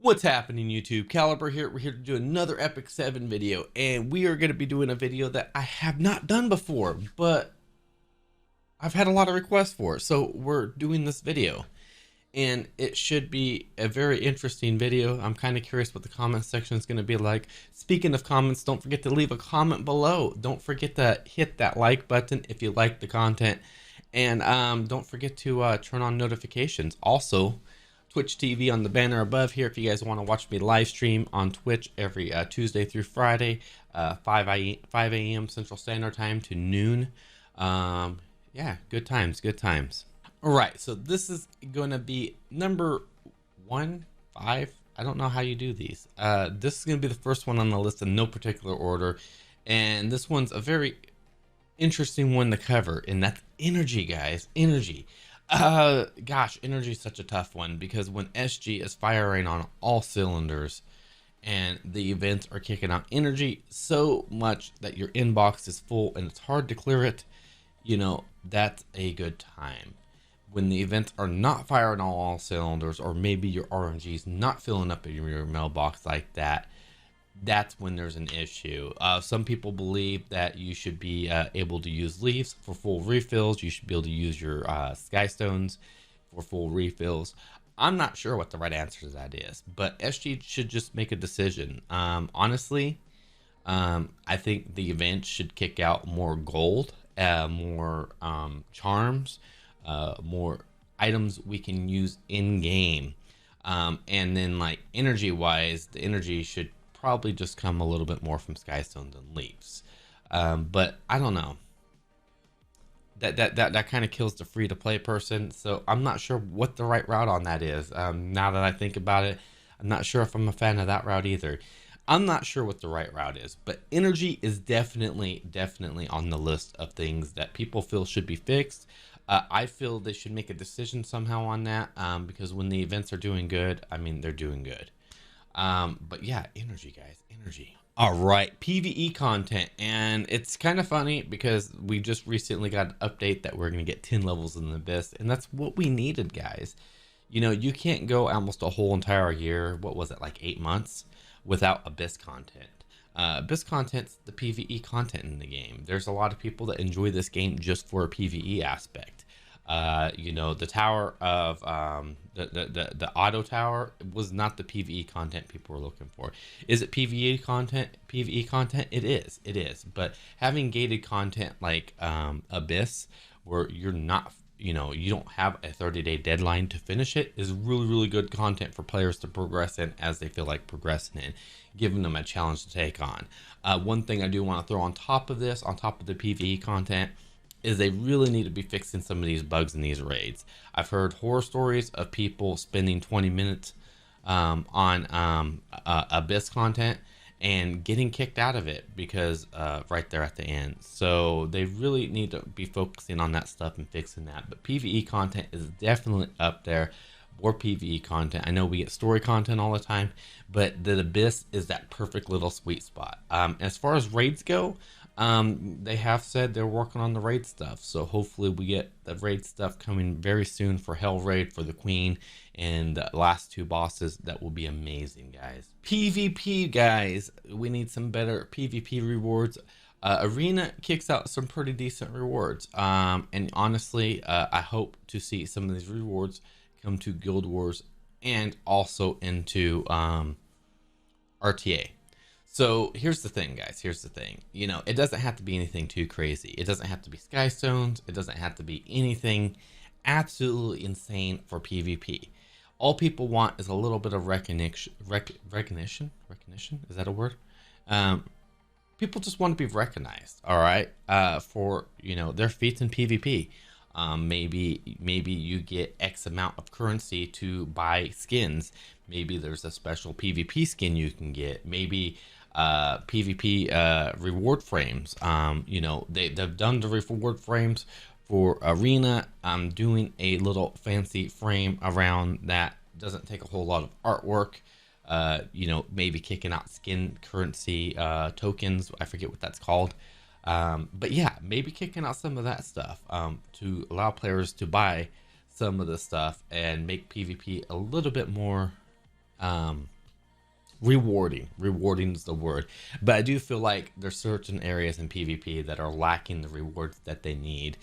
What's happening, YouTube? Caliber here. We're here to do another Epic 7 video, and we are going to be doing a video that I have not done before, but I've had a lot of requests for it, so we're doing this video. And it should be a very interesting video. I'm kind of curious what the comment section is going to be like. Speaking of comments, don't forget to leave a comment below. Don't forget to hit that like button if you like the content. And don't forget to turn on notifications. Also, Twitch TV on the banner above here if you guys want to watch me live stream on Twitch every Tuesday through Friday, 5 a.m. Central Standard Time to noon. Yeah, good times, good times. All right, so this is going to be number 5. I don't know how you do these. This is going to be the first one on the list in no particular order. And this one's a very interesting one to cover, and that's energy, guys. Energy. Gosh, energy is such a tough one because when SG is firing on all cylinders and the events are kicking out energy so much that your inbox is full and it's hard to clear it, you know, that's a good time. When the events are not firing on all cylinders, or maybe your RNG is not filling up in your mailbox like that, that's when there's an issue. Some people believe that you should be able to use leaves for full refills. You should be able to use your sky stones for full refills. I'm not sure what the right answer to that is, but SG should just make a decision. Honestly, I think the event should kick out more gold, more charms, more items we can use in game, and then like energy wise, the energy should probably just come a little bit more from skystones and leaves, but I don't know. That kind of kills the free to play person, so I'm not sure what the right route on that is. Now that I think about it, I'm not sure if I'm a fan of that route either. I'm not sure what the right route is, but energy is definitely on the list of things that people feel should be fixed. I feel they should make a decision somehow on that, because when the events are doing good, I mean, they're doing good. But yeah, energy, guys, energy. All right, PvE content, and it's kind of funny because we just recently got an update that we're going to get 10 levels in the Abyss, and that's what we needed, guys. You know, you can't go almost a whole entire year, what was it, like 8 months, without Abyss content. Abyss content's the PvE content in the game. There's a lot of people that enjoy this game just for a PvE aspect. You know, the tower of the auto tower was not the PvE content people were looking for. Is it PvE content? PvE content? It is. But having gated content like Abyss, where you're not, you know, you don't have a 30-day deadline to finish it, is really good content for players to progress in as they feel like progressing in, giving them a challenge to take on. One thing I do want to throw on top of this, on top of the PvE content, is they really need to be fixing some of these bugs in these raids. I've heard horror stories of people spending 20 minutes on Abyss content and getting kicked out of it because right there at the end. So they really need to be focusing on that stuff and fixing that. But PvE content is definitely up there. More PvE content. I know we get story content all the time, but the Abyss is that perfect little sweet spot. As far as raids go, they have said they're working on the raid stuff, so hopefully we get the raid stuff coming very soon for Hell Raid, for the Queen, and the last 2 bosses. That will be amazing, guys. PvP, guys, we need some better PvP rewards. Arena kicks out some pretty decent rewards, and honestly, I hope to see some of these rewards come to Guild Wars and also into RTA. So here's the thing, guys. Here's the thing. You know, it doesn't have to be anything too crazy. It doesn't have to be sky stones. It doesn't have to be anything absolutely insane for PvP. All people want is a little bit of recognition. Recognition? Is that a word? People just want to be recognized. All right. For, you know, their feats in PvP. Maybe you get X amount of currency to buy skins. Maybe there's a special PvP skin you can get. Maybe PvP reward frames. You know, they've done the reward frames for Arena. I'm doing a little fancy frame around that. Doesn't take a whole lot of artwork. You know, maybe kicking out skin currency tokens. I forget what that's called. But yeah, maybe kicking out some of that stuff to allow players to buy some of the stuff and make PvP a little bit more Rewarding is the word. But I do feel like there's certain areas in PvP that are lacking the rewards that they need.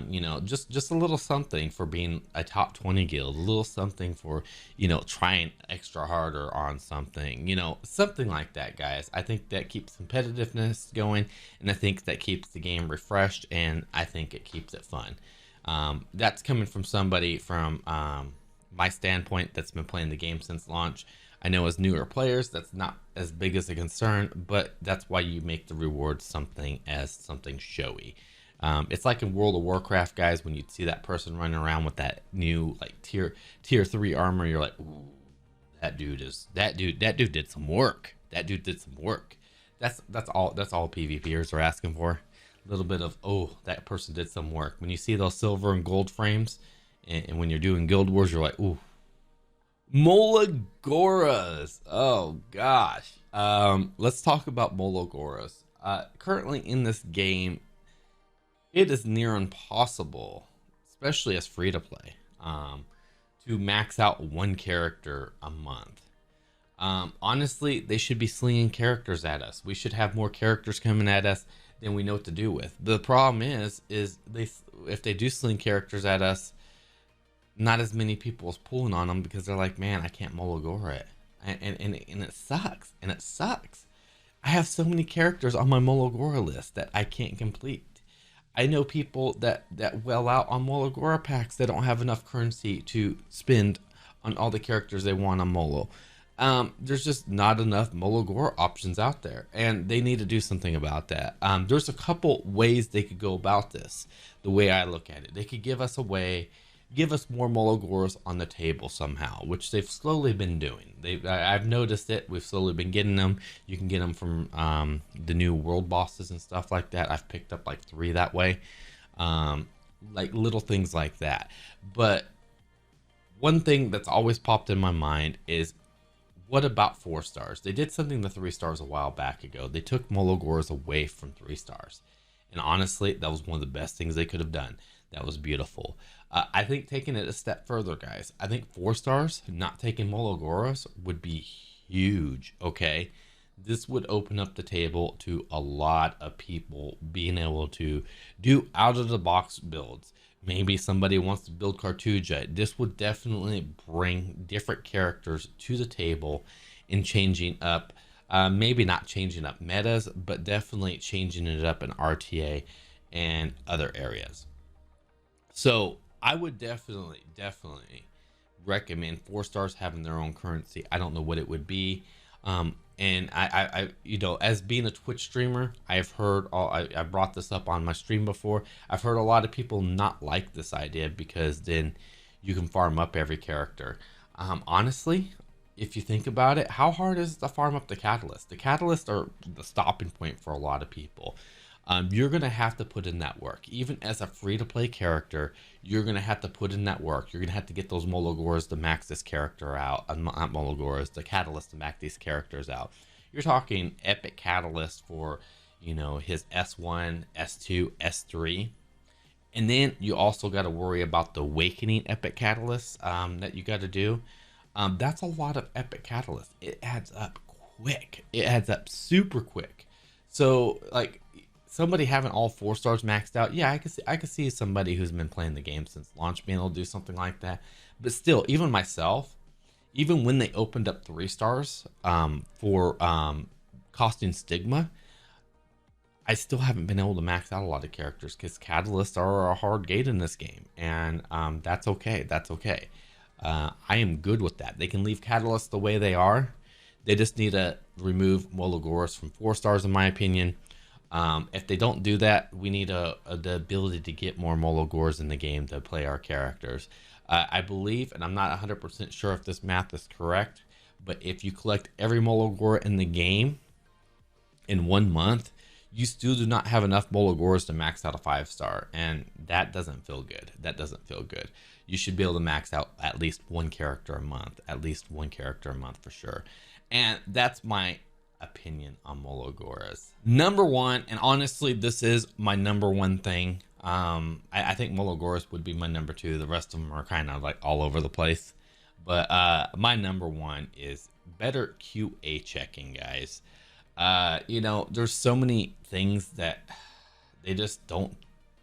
You know, just a little something for being a top 20 guild, a little something for, you know, trying extra harder on something, you know, something like that, guys. I think that keeps competitiveness going, and I think that keeps the game refreshed, and I think it keeps it fun. That's coming from somebody from my standpoint that's been playing the game since launch. I know as newer players, that's not as big as a concern, but that's why you make the rewards something showy. It's like in World of Warcraft, guys, when you see that person running around with that new like tier 3 armor, you're like, ooh, that dude did some work. That dude did some work. That's all PvPers are asking for. A little bit of, oh, that person did some work. When you see those silver and gold frames, and when you're doing Guild Wars, you're like, ooh, Molagoras. Oh gosh. Let's talk about Molagoras. Currently in this game, it is near impossible, especially as free to play, to max out one character a month. Honestly, they should be slinging characters at us. We should have more characters coming at us than we know what to do with. The problem is if they do sling characters at us, not as many people is pulling on them because they're like, man, I can't Molagora it, and it sucks, and it sucks. I have so many characters on my Molagora list that I can't complete. I know people that well out on Molagora packs that don't have enough currency to spend on all the characters they want on Molo. There's just not enough Molagora options out there, and they need to do something about that. There's a couple ways they could go about this. The way I look at it, they could give us more Mologoras on the table somehow, which they've slowly been doing. I've noticed it. We've slowly been getting them. You can get them from the new world bosses and stuff like that. I've picked up like 3 that way, like little things like that. But one thing that's always popped in my mind is, what about 4 stars? They did something to 3 stars a while back ago. They took Mologoras away from 3 stars, and honestly, that was one of the best things they could have done. That was beautiful. I think taking it a step further, guys, I think 4 stars not taking Mologoras would be huge. Okay, this would open up the table to a lot of people being able to do out of the box builds. Maybe somebody wants to build Cartuja. This would definitely bring different characters to the table and changing up, maybe not changing up metas, but definitely changing it up in RTA and other areas. So I would definitely recommend 4 stars having their own currency. I don't know what it would be. And I you know, as being a Twitch streamer, I've heard I brought this up on my stream before. I've heard a lot of people not like this idea because then you can farm up every character. Honestly, if you think about it, how hard is it to farm up the catalyst? The catalyst are the stopping point for a lot of people. You're going to have to put in that work. Even as a free-to-play character, you're going to have to put in that work. You're going to have to get those Mologoras to max this character out. Not Mologoras, the Catalyst to max these characters out. You're talking epic Catalyst for, you know, his S1, S2, S3. And then you also got to worry about the Awakening epic Catalyst that you got to do. That's a lot of epic Catalyst. It adds up quick. It adds up super quick. So, like, somebody having all 4 stars maxed out, yeah, I could see somebody who's been playing the game since launch being able to do something like that. But still, even myself, even when they opened up 3 stars for costing Stigma, I still haven't been able to max out a lot of characters because catalysts are a hard gate in this game, and that's okay. That's okay. I am good with that. They can leave catalysts the way they are. They just need to remove Mologoras from 4 stars, in my opinion. If they don't do that, we need the ability to get more Mologoras in the game to play our characters. I believe, and I'm not 100% sure if this math is correct, but if you collect every Mologora in the game in 1 month, you still do not have enough Mologoras to max out a 5 star, and that doesn't feel good. That doesn't feel good. You should be able to max out at least 1 character a month, for sure. And that's my opinion on Mologoras. Number 1, and honestly, this is my number 1 thing. I think Mologoras would be my number 2. The rest of them are kind of like all over the place. But my number one is better QA checking, guys. You know, there's so many things that they just don't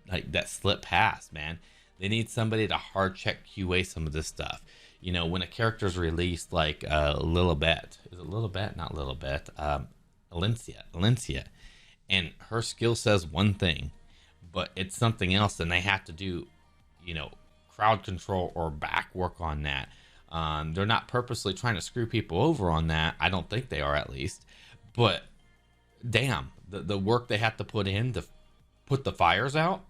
like that slip past, man. They need somebody to hard check QA some of this stuff. You know, when a character's released, like Lilibet, is it Lilibet? Not Lilibet. Alencia, and her skill says one thing, but it's something else, and they have to do, you know, crowd control or back work on that. They're not purposely trying to screw people over on that. I don't think they are, at least. But damn, the work they have to put in to put the fires out.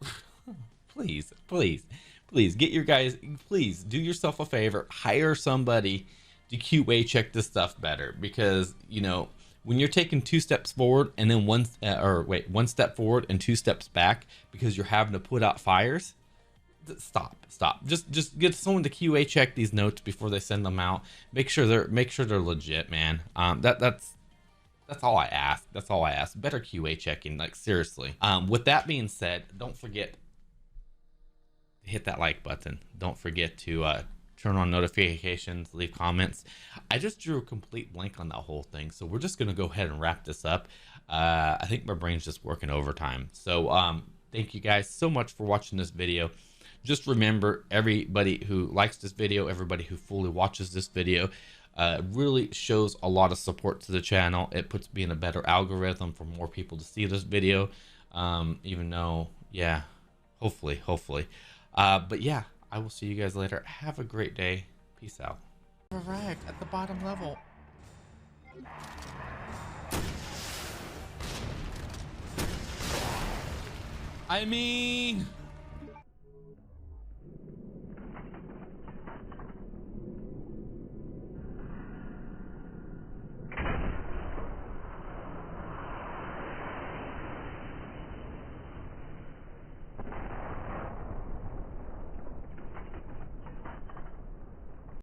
Please, please, please get your guys. Please do yourself a favor. Hire somebody to QA check this stuff better, because you know when you're taking 2 steps forward and then one step forward and 2 steps back because you're having to put out fires. Stop. Just get someone to QA check these notes before they send them out. Make sure they're legit, man. That's all I ask. That's all I ask. Better QA checking, like seriously. With that being said, don't forget to hit that like button. Don't forget to turn on notifications, leave comments. I just drew a complete blank on that whole thing, so we're just gonna go ahead and wrap this up. I think my brain's just working overtime. So thank you guys so much for watching this video. Just remember, everybody who likes this video, everybody who fully watches this video, really shows a lot of support to the channel. It puts me in a better algorithm for more people to see this video. Even though, yeah, hopefully. But yeah, I will see you guys later. Have a great day. Peace out. Arrived at the bottom level. I mean...